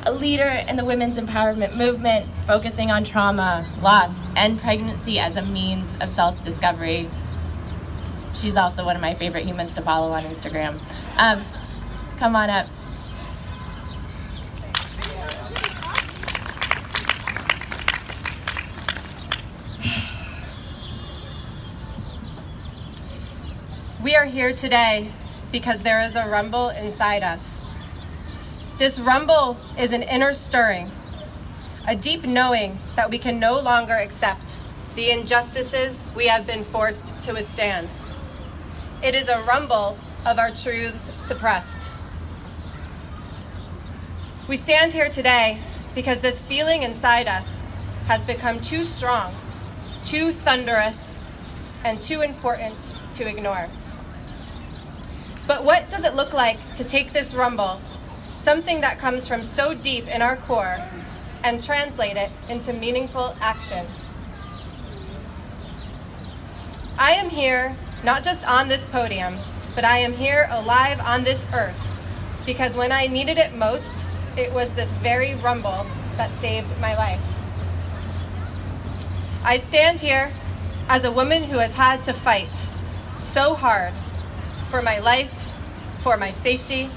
a leader in the women's empowerment movement, focusing on trauma, loss, and pregnancy as a means of self-discovery. She's also one of my favorite humans to follow on Instagram. Come on up. We are here today because there is a rumble inside us. This rumble is an inner stirring, a deep knowing that we can no longer accept the injustices we have been forced to withstand. It is a rumble of our truths suppressed. We stand here today because this feeling inside us has become too strong, too thunderous, and too important to ignore. But what does it look like to take this rumble, something that comes from so deep in our core, and translate it into meaningful action? I am here, not just on this podium, but I am here alive on this earth, because when I needed it most, it was this very rumble that saved my life. I stand here as a woman who has had to fight so hard for my life, for my safety,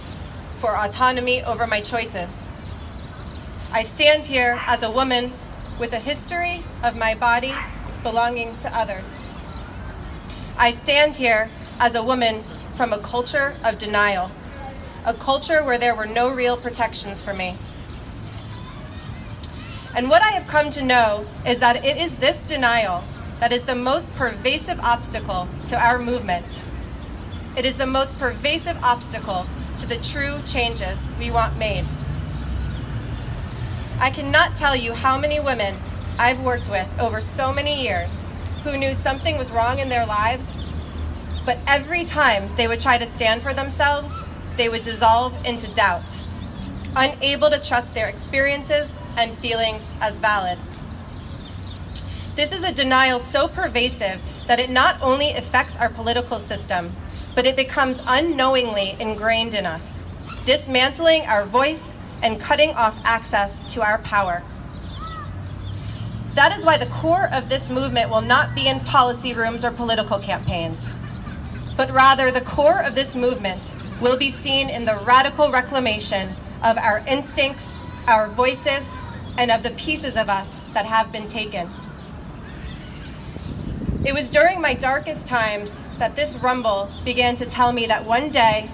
for autonomy over my choices. I stand here as a woman with a history of my body belonging to others. I stand here as a woman from a culture of denial, a culture where there were no real protections for me. And what I have come to know is that it is this denial that is the most pervasive obstacle to our movement. It is the most pervasive obstacle to the true changes we want made. I cannot tell you how many women I've worked with over so many years who knew something was wrong in their lives, but every time they would try to stand for themselves, they would dissolve into doubt, unable to trust their experiences and feelings as valid. This is a denial so pervasive that it not only affects our political system, but it becomes unknowingly ingrained in us, dismantling our voice and cutting off access to our power. That is why the core of this movement will not be in policy rooms or political campaigns, but rather the core of this movement will be seen in the radical reclamation of our instincts, our voices, and of the pieces of us that have been taken. It was during my darkest times that this rumble began to tell me that one day,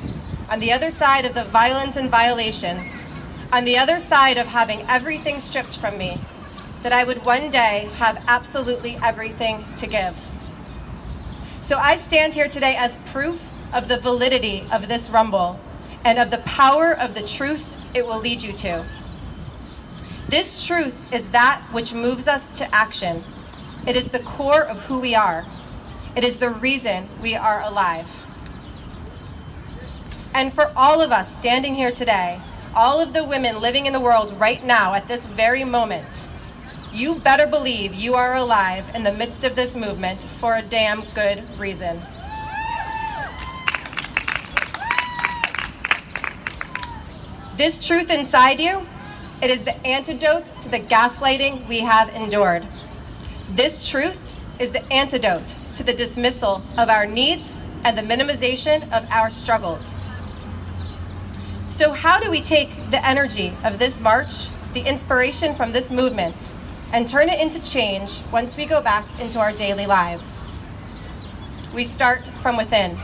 on the other side of the violence and violations, on the other side of having everything stripped from me, that I would one day have absolutely everything to give. So I stand here today as proof of the validity of this rumble and of the power of the truth it will lead you to. This truth is that which moves us to action. It is the core of who we are. It is the reason we are alive. And for all of us standing here today, all of the women living in the world right now at this very moment, you better believe you are alive in the midst of this movement for a damn good reason. This truth inside you, it is the antidote to the gaslighting we have endured. This truth is the antidote to the dismissal of our needs and the minimization of our struggles. So how do we take the energy of this march, the inspiration from this movement, and turn it into change once we go back into our daily lives? We start from within.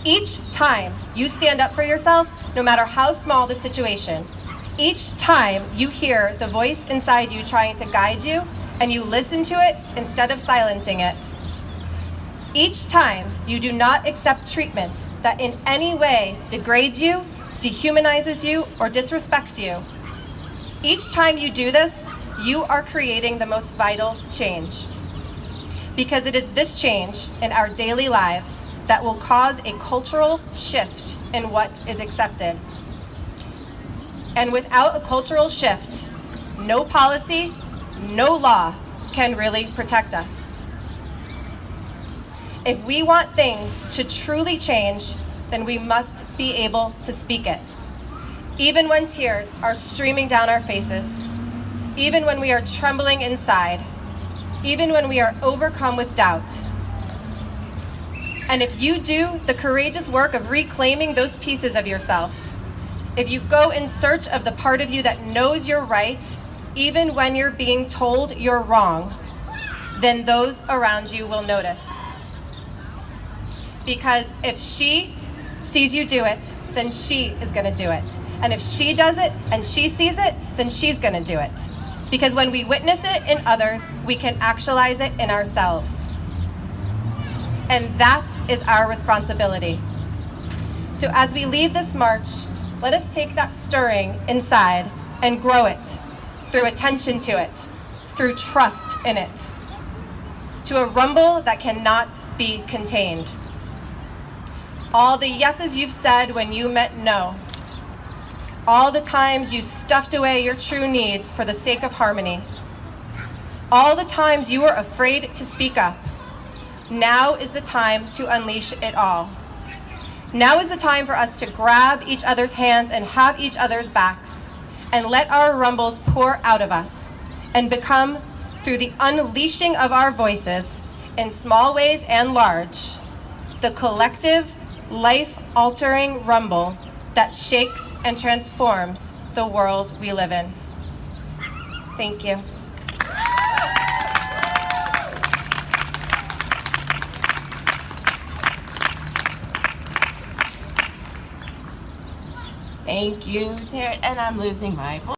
Each time you stand up for yourself, no matter how small the situation, each time you hear the voice inside you trying to guide you, and you listen to it instead of silencing it. Each time you do not accept treatment that in any way degrades you, dehumanizes you, or disrespects you. Each time you do this, you are creating the most vital change. Because it is this change in our daily lives that will cause a cultural shift in what is accepted. And without a cultural shift, no policy, no law can really protect us. If we want things to truly change, then we must be able to speak it. even when tears are streaming down our faces, even when we are trembling inside, even when we are overcome with doubt. And if you do the courageous work of reclaiming those pieces of yourself, if you go in search of the part of you that knows you're right, even when you're being told you're wrong, then those around you will notice. Because if she sees you do it, then she is going to do it. And if she does it and she sees it, then she's going to do it. Because when we witness it in others, we can actualize it in ourselves. And that is our responsibility. So as we leave this march, let us take that stirring inside and grow it through attention to it, through trust in it, to a rumble that cannot be contained. All the yeses you've said when you meant no. All the times you stuffed away your true needs for the sake of harmony. All the times you were afraid to speak up. Now is the time to unleash it all. Now is the time for us to grab each other's hands and have each other's backs and let our rumbles pour out of us and become, through the unleashing of our voices in small ways and large, the collective, life-altering rumble that shakes and transforms the world we live in. Thank you. Thank you, Taryn. And I'm losing my voice.